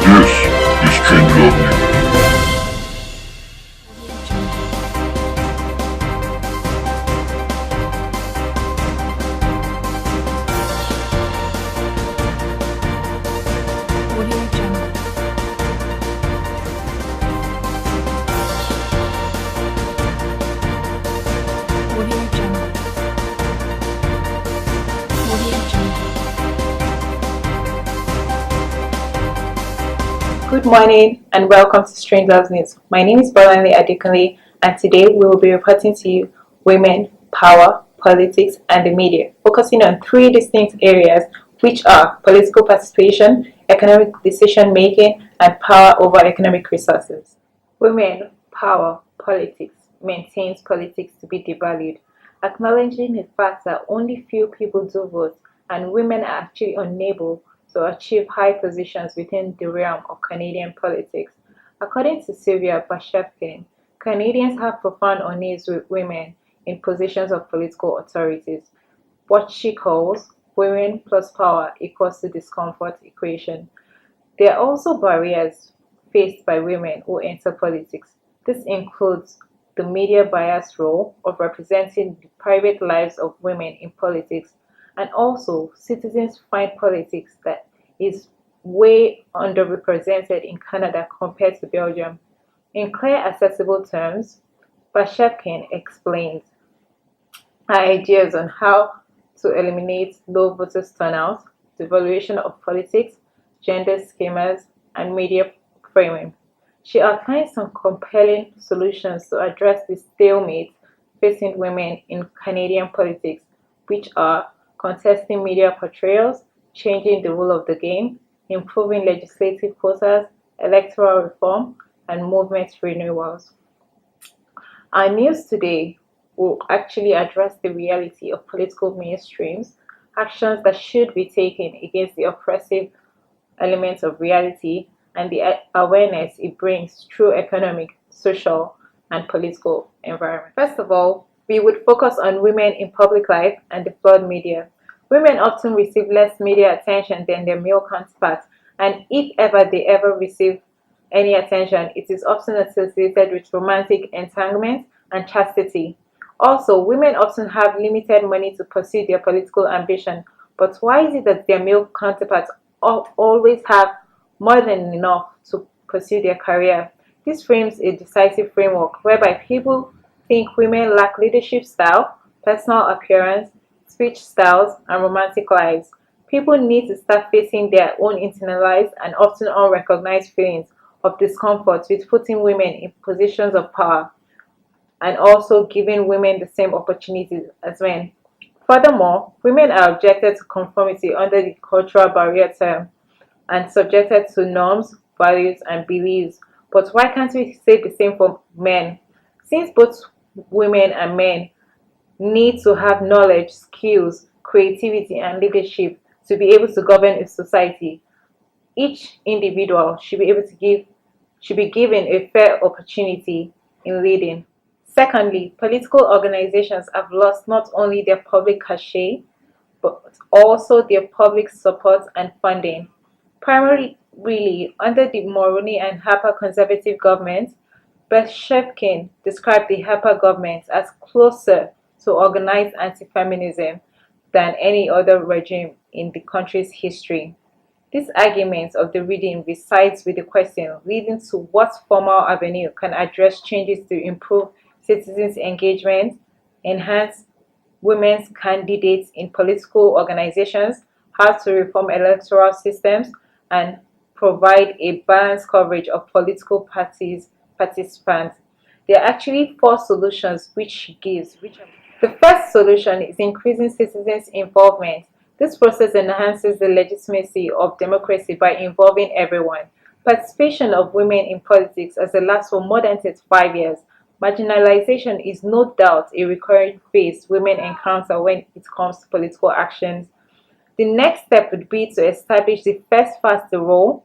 This is Strangelove News. Good morning and welcome to Strangelove News. My name is Bolanle Adekunle, and today we will be reporting to you women, power, politics and the media, focusing on three distinct areas which are political participation, economic decision making and power over economic resources. Women, power, politics maintains politics to be devalued, acknowledging the fact that only few people do vote and women are actually unable to achieve high positions within the realm of Canadian politics. According to Sylvia Bashevkin, Canadians have profound unease with women in positions of political authorities, what she calls women plus power equals to discomfort equation. There are also barriers faced by women who enter politics. This includes the media bias role of representing the private lives of women in politics, and also citizens find politics that is way underrepresented in Canada compared to Belgium. In clear, accessible terms, Bashevkin explains her ideas on how to eliminate low voters turnout, devaluation of politics, gender schemas, and media framing. She outlines some compelling solutions to address the stalemate facing women in Canadian politics, which are contesting media portrayals, changing the rule of the game, improving legislative quotas, electoral reform, and movement renewals. Our news today will actually address the reality of political mainstreams, actions that should be taken against the oppressive elements of reality, and the awareness it brings through economic, social, and political environment. First of all, we would focus on women in public life and the flawed media. Women often receive less media attention than their male counterparts, and if ever they ever receive any attention, it is often associated with romantic entanglement and chastity. Also, women often have limited money to pursue their political ambition, but why is it that their male counterparts always have more than enough to pursue their career? This frames a decisive framework whereby people think women lack leadership style, personal appearance, speech styles, and romantic lives. People need to start facing their own internalized and often unrecognized feelings of discomfort with putting women in positions of power and also giving women the same opportunities as men. Furthermore, women are objected to conformity under the cultural barrier term and subjected to norms, values, and beliefs. But why can't we say the same for men? Since both women and men need to have knowledge, skills, creativity, and leadership to be able to govern a society, each individual should be given a fair opportunity in leading. Secondly, political organizations have lost not only their public cachet but also their public support and funding. Primarily, under the Mulroney and Harper conservative government, Beshevkin described the Harper government as closer to organized anti-feminism than any other regime in the country's history. This argument of the reading resides with the question leading to what formal avenue can address changes to improve citizens' engagement, enhance women's candidates in political organizations, how to reform electoral systems, and provide a balanced coverage of political parties participants. There are actually four solutions which she gives. The first solution is increasing citizens' involvement. This process enhances the legitimacy of democracy by involving everyone. Participation of women in politics has elapsed for more than 35 years. Marginalization is no doubt a recurring phase women encounter when it comes to political actions. The next step would be to establish the first past the role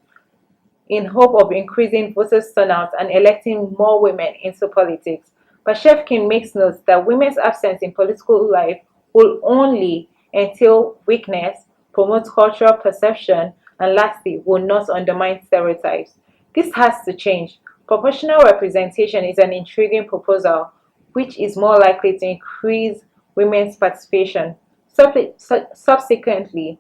in hope of increasing voters' turnout and electing more women into politics. Bashevkin makes note that women's absence in political life will only entail weakness, promote cultural perception, And lastly, will not undermine stereotypes. This has to change. Proportional representation is an intriguing proposal which is more likely to increase women's participation. Subsequently,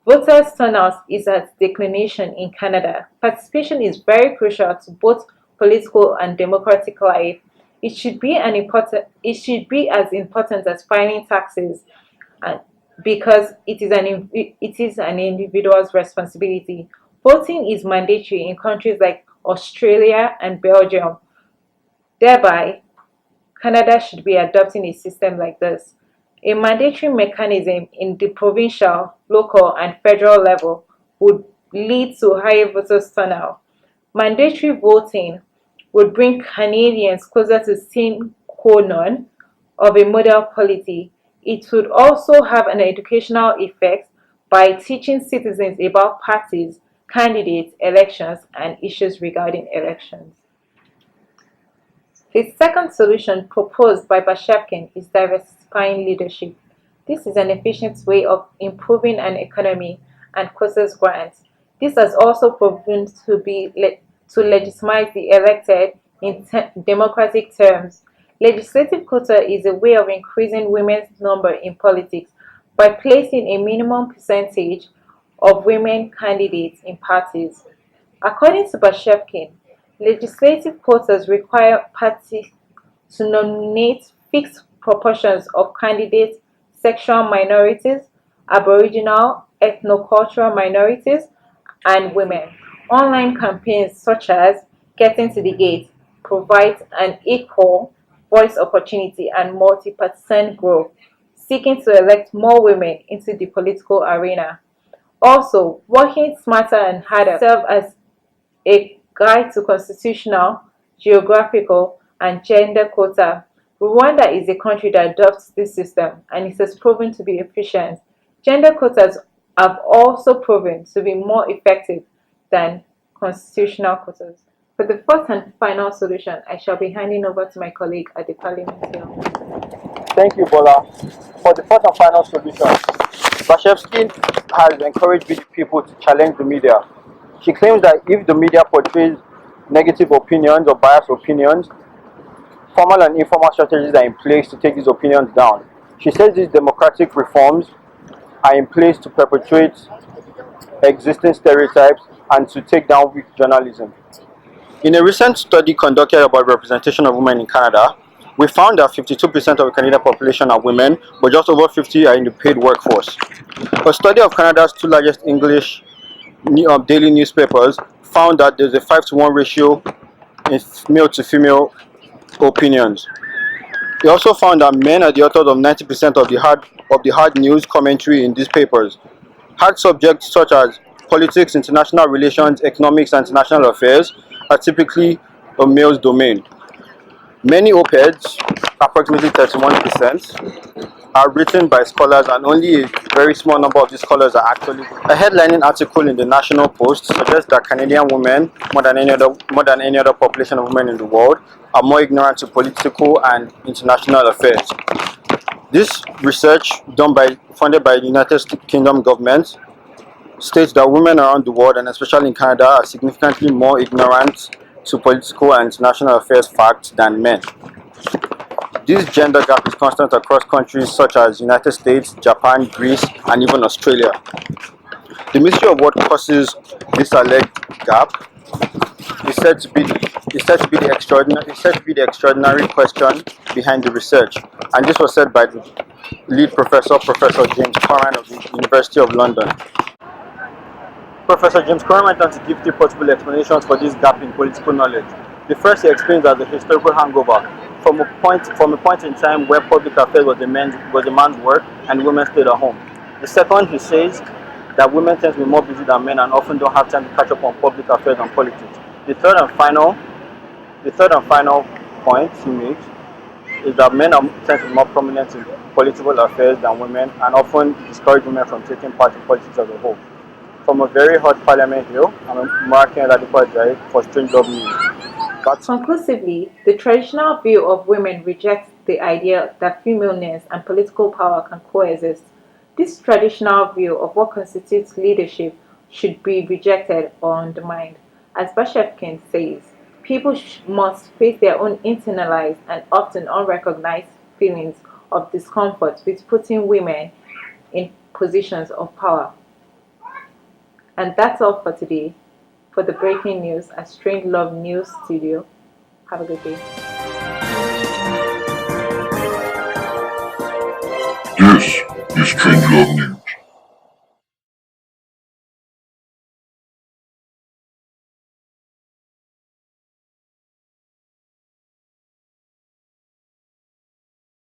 voters' turnout is at declination in Canada. Participation is very crucial to both political and democratic life. It should be as important as filing taxes, and because it is an individual's responsibility. Voting is mandatory in countries like Australia and Belgium. Thereby, Canada should be adopting a system like this. A mandatory mechanism in the provincial, local, and federal level would lead to higher voters' turnout. Mandatory voting would bring Canadians closer to sine qua non of a model polity. It would also have an educational effect by teaching citizens about parties, candidates, elections, and issues regarding elections. The second solution proposed by Bashevkin is diversifying leadership. This is an efficient way of improving an economy and causes grants. This has also proven to legitimize the elected in democratic terms. Legislative quota is a way of increasing women's number in politics by placing a minimum percentage of women candidates in parties. According to Bashevkin, legislative quotas require parties to nominate fixed proportions of candidates, sexual minorities, Aboriginal, ethnocultural minorities, and women. Online campaigns such as Getting to the Gate provide an equal voice opportunity and multi-partisan growth, seeking to elect more women into the political arena. Also, working smarter and harder serve as a guide to constitutional, geographical, and gender quota. Rwanda is a country that adopts this system and it has proven to be efficient. Gender quotas have also proven to be more effective than constitutional quotas. For the fourth and final solution, I shall be handing over to my colleague at the Parliament Hill. Thank you, Bola. For the fourth and final solution, Bashevsky has encouraged people to challenge the media. She claims that if the media portrays negative opinions or biased opinions, formal and informal strategies are in place to take these opinions down. She says these democratic reforms are in place to perpetuate existing stereotypes and to take down weak journalism. In a recent study conducted about representation of women in Canada, we found that 52% of the Canadian population are women, but just over 50% are in the paid workforce. A study of Canada's two largest English daily newspapers found that there's a 5-to-1 ratio in male to female opinions. They also found that men are the authors of 90% of the hard news commentary in these papers. Hard subjects such as politics, international relations, economics, and international affairs are typically a male's domain. Many op-eds, approximately 31%, are written by scholars, and only a very small number of these scholars are actually. A headlining article in the National Post suggests that Canadian women, more than any other population of women in the world, are more ignorant to political and international affairs. This research, funded by the United Kingdom government, states that women around the world, and especially in Canada, are significantly more ignorant to political and international affairs facts than men. This gender gap is constant across countries such as United States, Japan, Greece, and even Australia. The mystery of what causes this alleged gap is said to be the extraordinary question behind the research, and this was said by the lead professor, Professor James Curran of the University of London. Professor James Curran went on to give three possible explanations for this gap in political knowledge. The first he explains as the historical hangover, from a point in time where public affairs was a man's work and women stayed at home. The second, he says that women tend to be more busy than men and often don't have time to catch up on public affairs and politics. The third and final point he makes is that men tend to be more prominent in political affairs than women and often discourage women from taking part in politics as a whole. From a very hot Parliament Hill, I'm marking Ladipo-Ajayi for Strangelove News. Conclusively, the traditional view of women rejects the idea that femaleness and political power can coexist. This traditional view of what constitutes leadership should be rejected or undermined. As Bashevkin says, people must face their own internalized and often unrecognized feelings of discomfort with putting women in positions of power. And that's all for today. For the breaking news at Strangelove News Studio. Have a good day. This is Strangelove News.